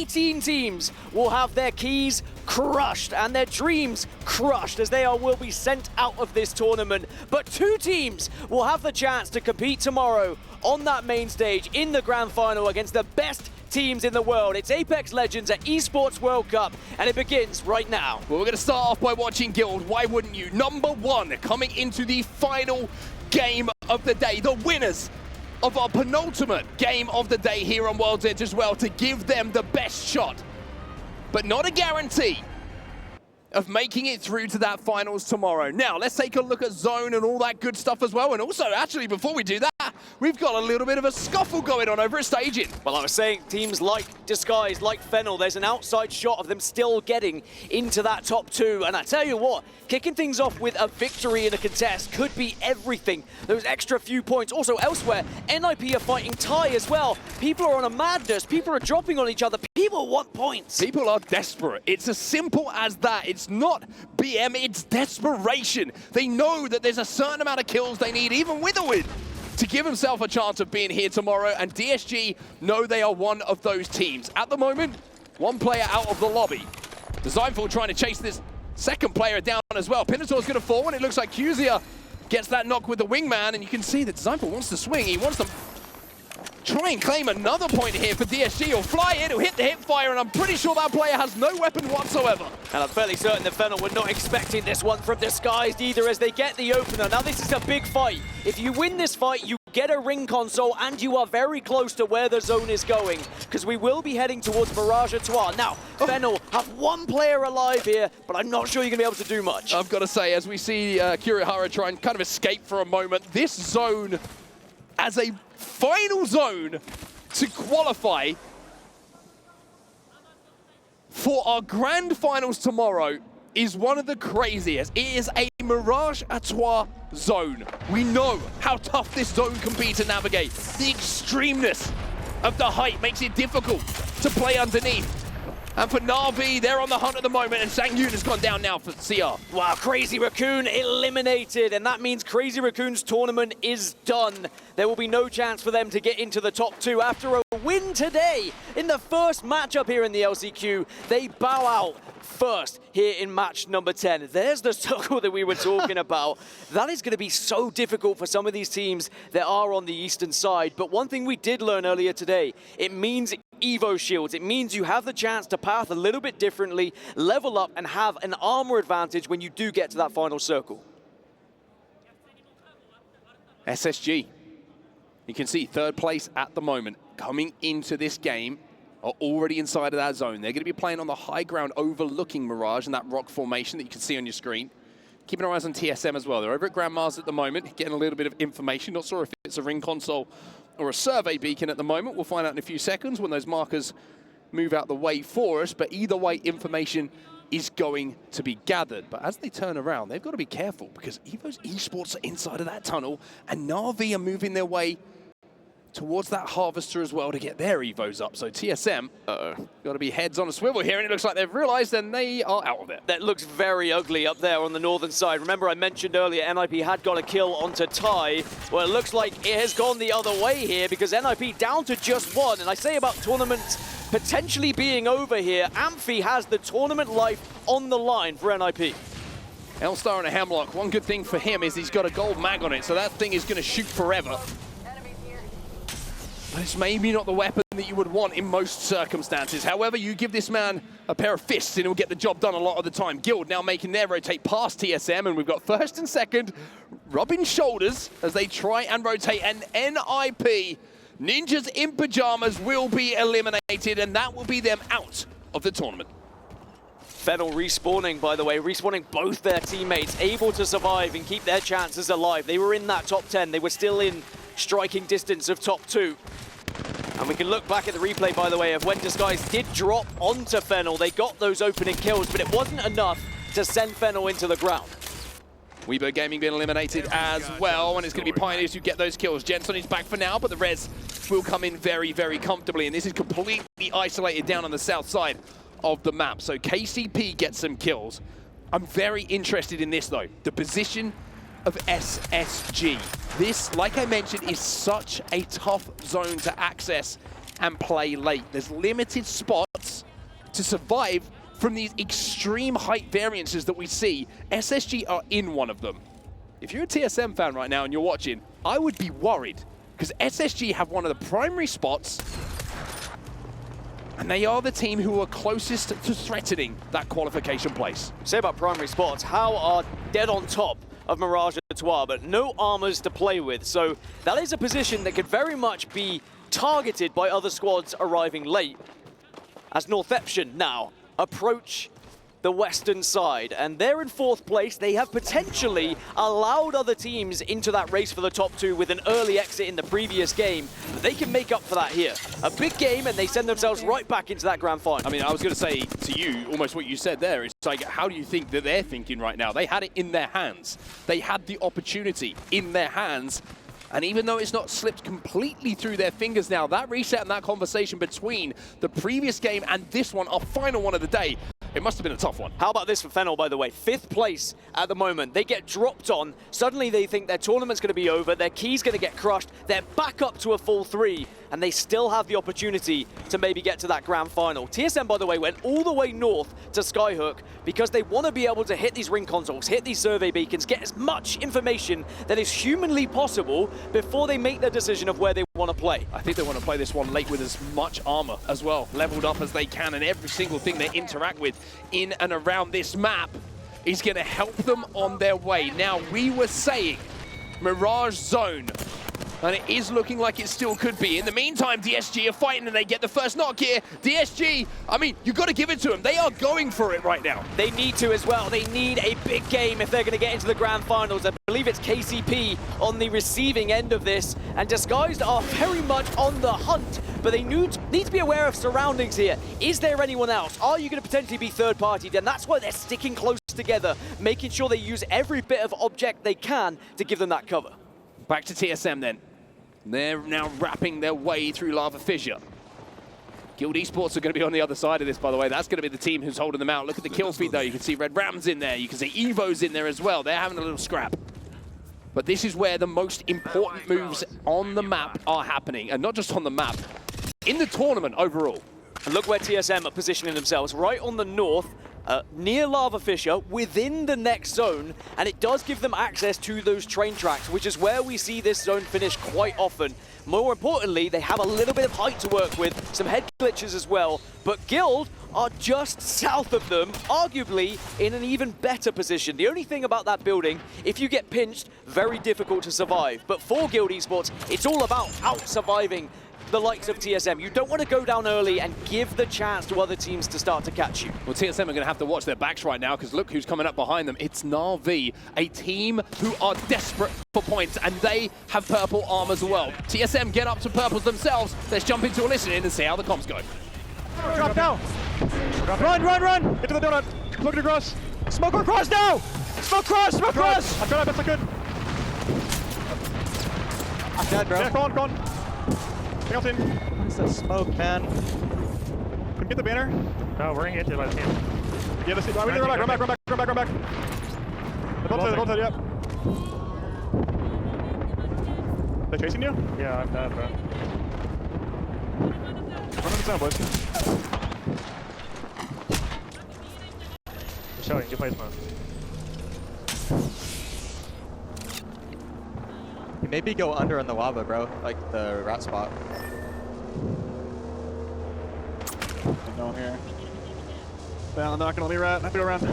18 teams will have their keys crushed and their dreams crushed as will be sent out of this tournament. But 2 teams will have the chance to compete tomorrow on that main stage in the grand final against the best teams in the world. It's Apex Legends at Esports World Cup, and it begins right now. Well, we're going to start off by watching Guild. Why wouldn't you? Number 1 coming into the final game of the day. The winners of our penultimate game of the day here on World's Edge as well, to give them the best shot, but not a guarantee of making it through to that finals tomorrow. Now, let's take a look at zone and all that good stuff as well. And also, actually, before we do that, we've got a little bit of a scuffle going on over at staging. Well, I was saying teams like Disguise, like Fennel, there's an outside shot of them still getting into that top 2. And I tell you what, kicking things off with a victory in a contest could be everything. Those extra few points. Also elsewhere, NIP are fighting Thai as well. People are on a madness. People are dropping on each other. People want points. People are desperate. It's as simple as that. It's not BM, it's desperation. They know that there's a certain amount of kills they need, even with a win, to give himself a chance of being here tomorrow, and DSG know they are one of those teams. At the moment, 1 player out of the lobby. Designful trying to chase this second player down as well. Pinator's going to fall, and it looks like Qzia gets that knock with the wingman, and you can see that Designful wants to swing. He wants to try and claim another point here for DSG. He'll fly in, he'll hit the hip fire, and I'm pretty sure that player has no weapon whatsoever. And I'm fairly certain that Fennel were not expecting this one from Disguised either, as they get the opener. Now this is a big fight. If you win this fight, you get a ring console, and you are very close to where the zone is going, because we will be heading towards Barrage Etoile. Now, Fennel have 1 player alive here, but I'm not sure you're going to be able to do much. I've got to say, as we see Kurihara try and kind of escape for a moment, this zone as a final zone to qualify for our grand finals tomorrow is one of the craziest. It is a Mirage Etoile zone. We know how tough this zone can be to navigate. The extremeness of the height makes it difficult to play underneath. And for Na'Vi, they're on the hunt at the moment, and Sang-Yoon has gone down now for CR. Wow, Crazy Raccoon eliminated, and that means Crazy Raccoon's tournament is done. There will be no chance for them to get into the top 2 after a win today in the first matchup here in the LCQ. They bow out first here in match number 10. There's the circle that we were talking about. That is going to be so difficult for some of these teams that are on the eastern side. But one thing we did learn earlier today, it means Evo shields. It means you have the chance to path a little bit differently, level up, and have an armor advantage when you do get to that final circle. SSG, you can see 3rd place at the moment, coming into this game, are already inside of that zone. They're going to be playing on the high ground overlooking Mirage and that rock formation that you can see on your screen. Keeping our eyes on TSM as well. They're over at Grand Mars at the moment, getting a little bit of information. Not sure if it's a ring console or a survey beacon at the moment. We'll find out in a few seconds when those markers move out the way for us. But either way, information is going to be gathered. But as they turn around, they've got to be careful, because Evo's Esports are inside of that tunnel, and Na'Vi are moving their way towards that Harvester as well to get their Evos up. So TSM, got to be heads on a swivel here, and it looks like they've realized then they are out of it. That looks very ugly up there on the northern side. Remember, I mentioned earlier NIP had got a kill onto Thai. Well, it looks like it has gone the other way here, because NIP down to just 1. And I say about tournaments potentially being over here, Amphi has the tournament life on the line for NIP. L-Star and a Hemlock. One good thing for him is he's got a gold mag on it, so that thing is going to shoot forever. But it's maybe not the weapon that you would want in most circumstances. However, you give this man a pair of fists and he'll get the job done a lot of the time. Guild now making their rotate past TSM, and we've got 1st and 2nd rubbing shoulders as they try and rotate. And NIP, Ninjas in Pajamas, will be eliminated, and that will be them out of the tournament. Fennel respawning, by the way, respawning both their teammates, able to survive and keep their chances alive. They were in that top 10. They were still in striking distance of top 2. And we can look back at the replay, by the way, of when Disguise did drop onto Fennel. They got those opening kills, but it wasn't enough to send Fennel into the ground. Weebo Gaming being eliminated as well, and it's going to be Pioneers who get those kills. Jensen is back for now, but the res will come in very, very comfortably, and this is completely isolated down on the south side of the map. So KCP gets some kills. I'm very interested in this, though. The position of SSG. This, like I mentioned, is such a tough zone to access and play late. There's limited spots to survive from these extreme height variances that we see. SSG are in one of them. If you're a TSM fan right now and you're watching, I would be worried because SSG have one of the primary spots and they are the team who are closest to threatening that qualification place. Say about primary spots, how are dead on top of Mirage Etoile, but no armors to play with. So that is a position that could very much be targeted by other squads arriving late. As Northeption now approach the western side, and they're in 4th place. They have potentially allowed other teams into that race for the top 2 with an early exit in the previous game, but they can make up for that here. A big game, and they send themselves right back into that grand final. I mean, I was going to say to you, almost what you said there, is like, how do you think that they're thinking right now? They had it in their hands. They had the opportunity in their hands. And even though it's not slipped completely through their fingers now, that reset and that conversation between the previous game and this one, our final one of the day, it must have been a tough one. How about this for Fennel, by the way? 5th place at the moment. They get dropped on. Suddenly they think their tournament's going to be over. Their key's going to get crushed. They're back up to a full 3, and they still have the opportunity to maybe get to that grand final. TSM, by the way, went all the way north to Skyhook because they want to be able to hit these ring consoles, hit these survey beacons, get as much information that is humanly possible before they make their decision of where they want to play. I think they want to play this one late with as much armor as well, leveled up as they can, and every single thing they interact with in and around this map is going to help them on their way. Now, we were saying Mirage Zone, and it is looking like it still could be. In the meantime, DSG are fighting and they get the first knock here. DSG, I mean, you've got to give it to them. They are going for it right now. They need to as well. They need a big game if they're going to get into the grand finals. I believe it's KCP on the receiving end of this, and Disguised are very much on the hunt, but they need to be aware of surroundings here. Is there anyone else? Are you going to potentially be third party? Then that's why they're sticking close together, making sure they use every bit of object they can to give them that cover. Back to TSM then. They're now wrapping their way through Lava Fissure. Guild Esports are going to be on the other side of this, by the way. That's going to be the team who's holding them out. Look at the kill feed, though. You can see Red Ram's in there. You can see Evo's in there as well. They're having a little scrap. But this is where the most important moves on the map are happening. And not just on the map, in the tournament overall. And look where TSM are positioning themselves, right on the north, near Lava Fissure, within the next zone, and it does give them access to those train tracks, which is where we see this zone finish quite often. More importantly, they have a little bit of height to work with, some head glitches as well, but Guild are just south of them, arguably in an even better position. The only thing about that building, if you get pinched, very difficult to survive. But for Guild Esports, it's all about out-surviving the likes of TSM. You don't want to go down early and give the chance to other teams to start to catch you. Well, TSM are going to have to watch their backs right now because look who's coming up behind them. It's Na'Vi, a team who are desperate for points, and they have purple armor as well. TSM get up to purples themselves. Let's jump into a listen in and see how the comms go. Drop now! Run, run, run! Get to the donut! Smoke it across! Smoke across now! Smoke cross! Smoke cross! I tried my best I could. I'm dead, bro. Yeah, go on. Take out in. What's that smoke, man? Can we get the banner? No, we're gonna get to it by the team. Yeah, let's see. Run back. The boat side, yep. They're chasing you? Yeah, I'm dead, bro. Run on the sound, boys. Just showing, good placement. Maybe go under in the lava, bro. Like the rat spot. No here. Down, not gonna be rat. Have to go around.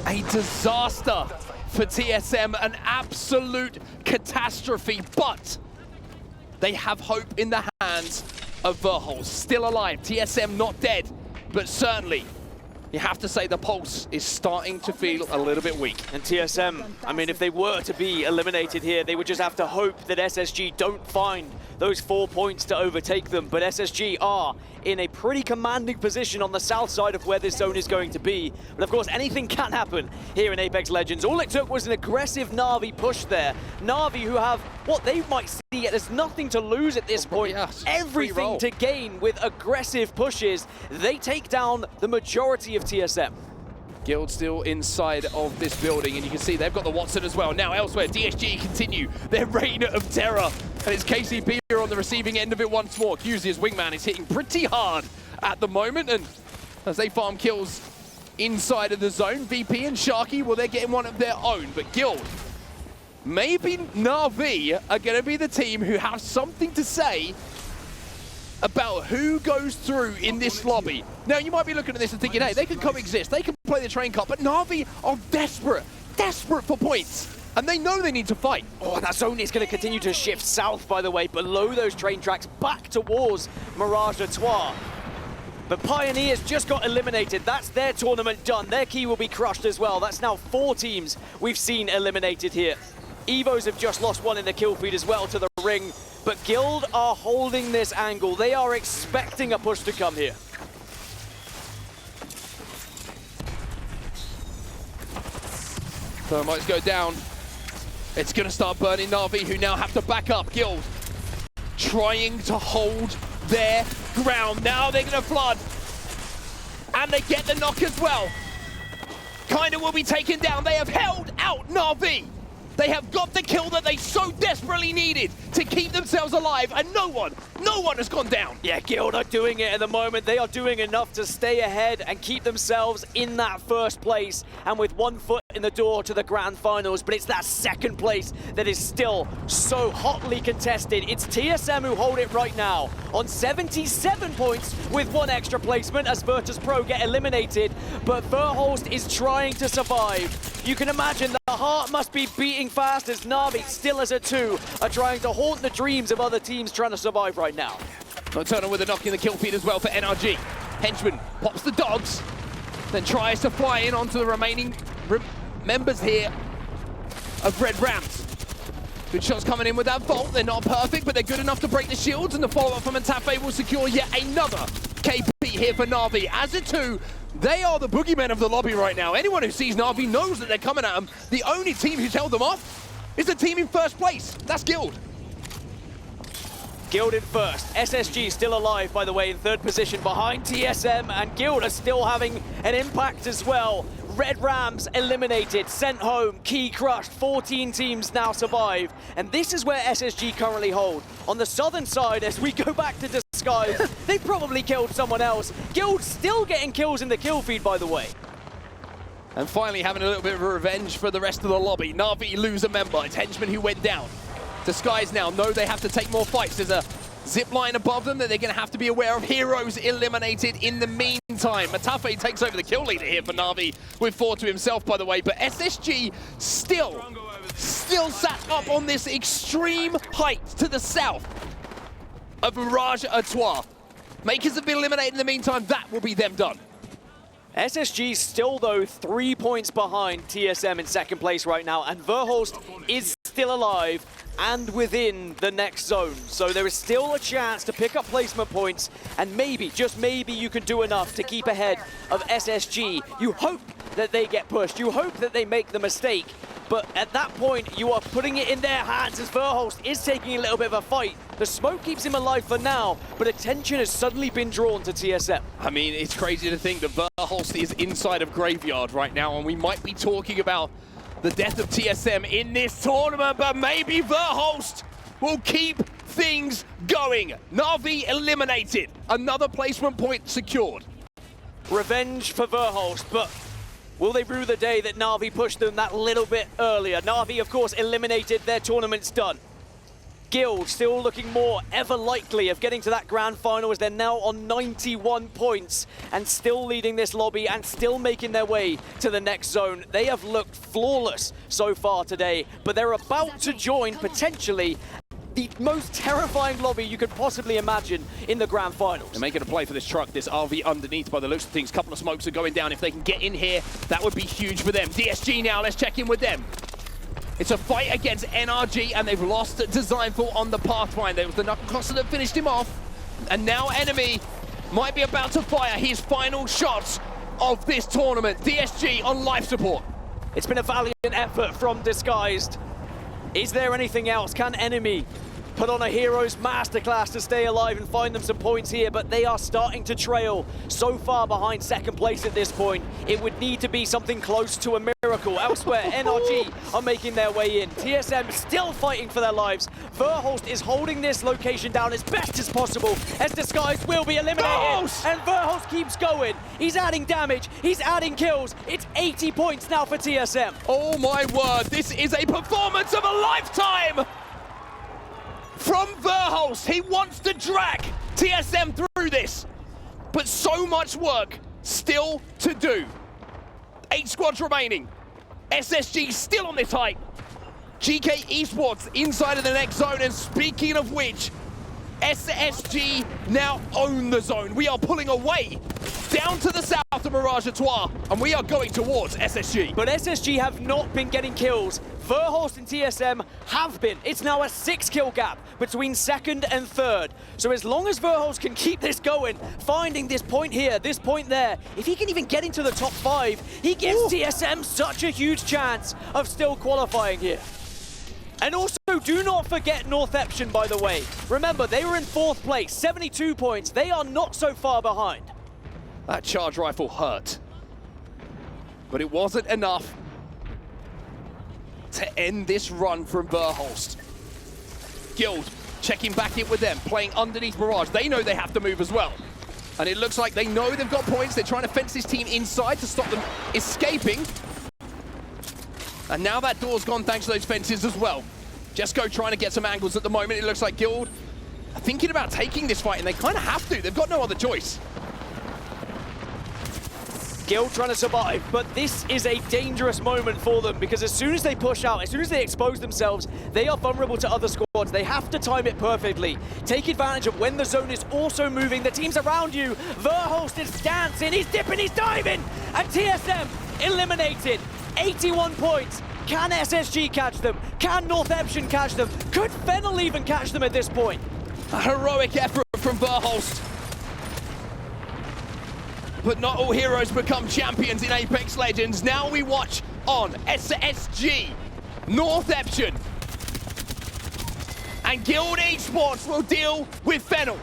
A disaster for TSM, an absolute catastrophe, but they have hope in the hands of Verhulst. Still alive, TSM not dead, but certainly you have to say the pulse is starting to feel a little bit weak. And TSM, I mean, if they were to be eliminated here, they would just have to hope that SSG don't find those 4 points to overtake them. But SSG are in a pretty commanding position on the south side of where this zone is going to be. But of course, anything can happen here in Apex Legends. All it took was an aggressive Na'Vi push there. Na'Vi who have what they might see as nothing to lose at this point. Yes, everything to gain with aggressive pushes. They take down the majority of TSM. Guild still inside of this building, and you can see they've got the Watson as well. Now elsewhere, DSG continue their reign of terror, and it's KCP here on the receiving end of it once more. Cusia's wingman is hitting pretty hard at the moment, and as they farm kills inside of the zone, VP and Sharky, well, they're getting one of their own, but Guild, maybe Na'Vi are going to be the team who have something to say about who goes through in this lobby. Now, you might be looking at this and thinking, hey, they can coexist, they can play the train cut, but Na'Vi are desperate for points. And they know they need to fight. Oh, that zone is going to continue to shift south, by the way, below those train tracks, back towards Mirage de Trois. But Pioneers just got eliminated. That's their tournament done. Their key will be crushed as well. That's now 4 teams we've seen eliminated here. Evos have just lost one in the kill feed as well to the ring. But Guild are holding this angle. They are expecting a push to come here. Thermites go down. It's going to start burning Na'Vi, who now have to back up. Guild trying to hold their ground. Now they're going to flood. And they get the knock as well. Kinda will be taken down. They have held out Na'Vi. They have got the kill that they so desperately needed to keep themselves alive, and no one has gone down. Yeah, Guild are doing it at the moment. They are doing enough to stay ahead and keep themselves in that first place, and with 1 foot in the door to the grand finals, but it's that second place that is still so hotly contested. It's TSM who hold it right now on 77 points with 1 extra placement as Virtus Pro get eliminated, but Verhulst is trying to survive. You can imagine the heart must be beating fast as Na'Vi, still as a 2, are trying to haunt the dreams of other teams trying to survive right now. Nocturnal with a knock in the kill feed as well for NRG. Henchman pops the dogs, then tries to fly in onto the remaining members here of Red Rams. Good shots coming in with that Vault. They're not perfect, but they're good enough to break the shields, and the follow-up from Atafe will secure yet another KP here for Na'Vi. As a 2, they are the boogeymen of the lobby right now. Anyone who sees Na'Vi knows that they're coming at them. The only team who's held them off is the team in first place. That's Guild. Guild in first. SSG still alive, by the way, in 3rd position behind TSM, and Guild are still having an impact as well. Red Rams eliminated, sent home, key crushed, 14 teams now survive, and this is where SSG currently hold. On the southern side, as we go back to Disguise, they probably killed someone else. Guild still getting kills in the kill feed, by the way. And finally having a little bit of revenge for the rest of the lobby. Na'Vi lose a member. It's Henchman who went down. Disguise now know they have to take more fights. There's a zip line above them that they're going to have to be aware of. Heroes eliminated in the meantime. Matafe takes over the kill leader here for Na'Vi with 4 to himself, by the way. But SSG still sat up on this extreme height to the south of Mirage de Trois. Makers have been eliminated in the meantime. That will be them done. SSG still, though, 3 points behind TSM in 2nd place right now, and Verhulst is still alive and within the next zone. So there is still a chance to pick up placement points, and maybe, just maybe, you can do enough to keep ahead of SSG. You hope that they get pushed. You hope that they make the mistake. But at that point, you are putting it in their hands as Verhulst is taking a little bit of a fight. The smoke keeps him alive for now, but attention has suddenly been drawn to TSM. I mean, it's crazy to think that Verhulst is inside of Graveyard right now, and we might be talking about the death of TSM in this tournament, but maybe Verhulst will keep things going. Na'Vi eliminated. Another placement point secured. Revenge for Verhulst, but will they rue the day that Na'Vi pushed them that little bit earlier? Na'Vi, of course, eliminated. Their tournament's done. Guild still looking more ever likely of getting to that grand final as they're now on 91 points and still leading this lobby and still making their way to the next zone. They have looked flawless so far today, but they're about to join potentially the most terrifying lobby you could possibly imagine in the grand finals. They're making a play for this truck, this RV underneath by the looks of things. Couple of smokes are going down. If they can get in here, that would be huge for them. DSG now, let's check in with them. It's a fight against NRG, and they've lost Designful on the Pathfinder. It was the Knuckle Cluster that finished him off, and now Enemy might be about to fire his final shots of this tournament. DSG on life support. It's been a valiant effort from Disguised. Is there anything else? Can Enemy put on a hero's masterclass to stay alive and find them some points here, but they are starting to trail so far behind second place at this point. It would need to be something close to a miracle. Elsewhere, NRG are making their way in. TSM still fighting for their lives. Verhulst is holding this location down as best as possible as the Skies will be eliminated. And Verhulst keeps going. He's adding damage. He's adding kills. It's 80 points now for TSM. Oh my word, this is a performance of a lifetime! From Verhulst, he wants to drag TSM through this, but so much work still to do. 8 squads remaining. SSG still on this height. GK Esports inside of the next zone, and speaking of which, SSG now own the zone. We are pulling away down to the south of Mirage Etoile, and we are going towards SSG. But SSG have not been getting kills. Verhulst and TSM have been. It's now a 6-kill gap between second and third. So as long as Verhulst can keep this going, finding this point here, this point there, if he can even get into the top 5, he gives TSM such a huge chance of still qualifying here. And also, do not forget Northeption, by the way. Remember, they were in 4th place, 72 points. They are not so far behind. That charge rifle hurt, but it wasn't enough to end this run from Verhulst. Guild checking back in with them, playing underneath Mirage. They know they have to move as well. And it looks like they know they've got points. They're trying to fence this team inside to stop them escaping. And now that door's gone thanks to those fences as well. Jesco trying to get some angles at the moment. It looks like Guild are thinking about taking this fight, and they kind of have to. They've got no other choice. Guild trying to survive, but this is a dangerous moment for them because as soon as they push out, as soon as they expose themselves, they are vulnerable to other squads. They have to time it perfectly. Take advantage of when the zone is also moving. The team's around you. Verhulst is dancing, he's dipping, he's diving, and TSM eliminated. 81 points. Can SSG catch them? Can Northeption catch them? Could Fennel even catch them at this point? A heroic effort from Verhulst. But not all heroes become champions in Apex Legends. Now we watch on SSG, Northeption, and Guild Esports will deal with Fennel.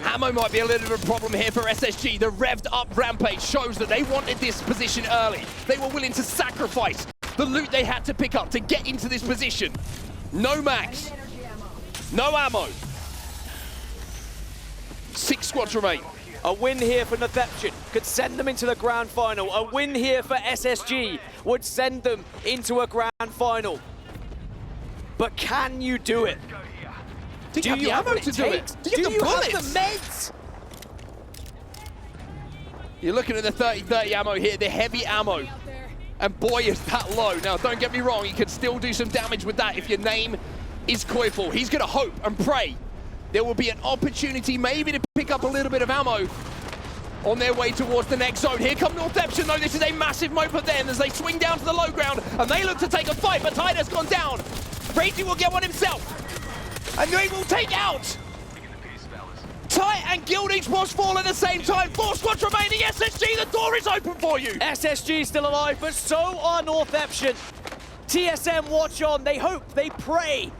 Ammo might be a little bit of a problem here for SSG. The revved up Rampage shows that they wanted this position early. They were willing to sacrifice the loot they had to pick up to get into this position. No max, no ammo. 6 squads remain. A win here for Northeption could send them into the grand final. A win here for SSG would send them into a grand final. But can you do it? Do you have the ammo to do it? Do you have the bullets? Have the meds? You're looking at the 30-30 ammo here, the heavy ammo. And boy, is that low. Now, don't get me wrong, you can still do some damage with that if your name is Koiful. He's going to hope and pray there will be an opportunity maybe to pick up a little bit of ammo on their way towards the next zone. Here come Northeption, though. This is a massive moment for them as they swing down to the low ground, and they look to take a fight, but Tide has gone down. Crazy will get one himself. And they will take out Ty and Guild Esports fall at the same time. 4 squads remaining. SSG, the door is open for you. SSG still alive, but so are Northeption. TSM watch on. They hope, they pray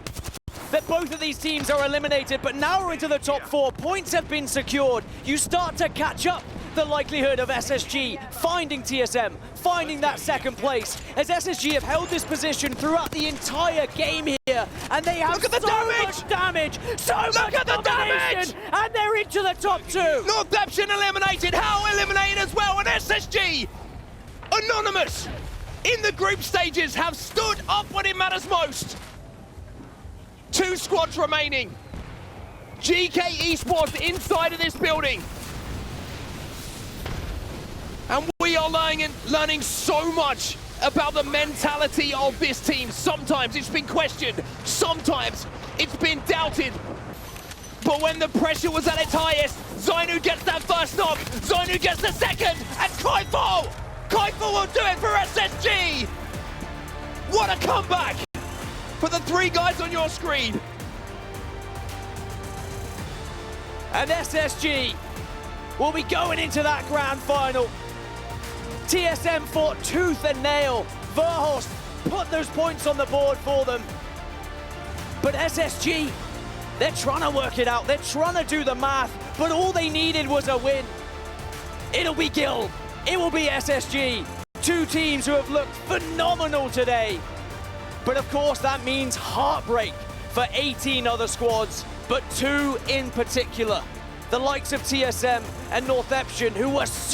that both of these teams are eliminated, but now we're into the top 4. Points have been secured. You start to catch up the likelihood of SSG finding TSM, finding that second place, as SSG have held this position throughout the entire game here, and they have so much damage, and they're into the top 2. Northeption eliminated, How eliminated as well, and SSG, anonymous, in the group stages, have stood up when it matters most. 2 squads remaining. GK Esports inside of this building. And we are learning so much about the mentality of this team. Sometimes it's been questioned, sometimes it's been doubted. But when the pressure was at its highest, Zainu gets that first knock, Zainu gets the second, and Koiful will do it for SSG! What a comeback for the 3 guys on your screen. And SSG will be going into that grand final. TSM fought tooth and nail. Verhulst put those points on the board for them. But SSG, they're trying to work it out. They're trying to do the math, but all they needed was a win. It'll be Gil. It will be SSG. Two teams who have looked phenomenal today. But of course, that means heartbreak for 18 other squads, but two in particular. The likes of TSM and North Epsion, who were so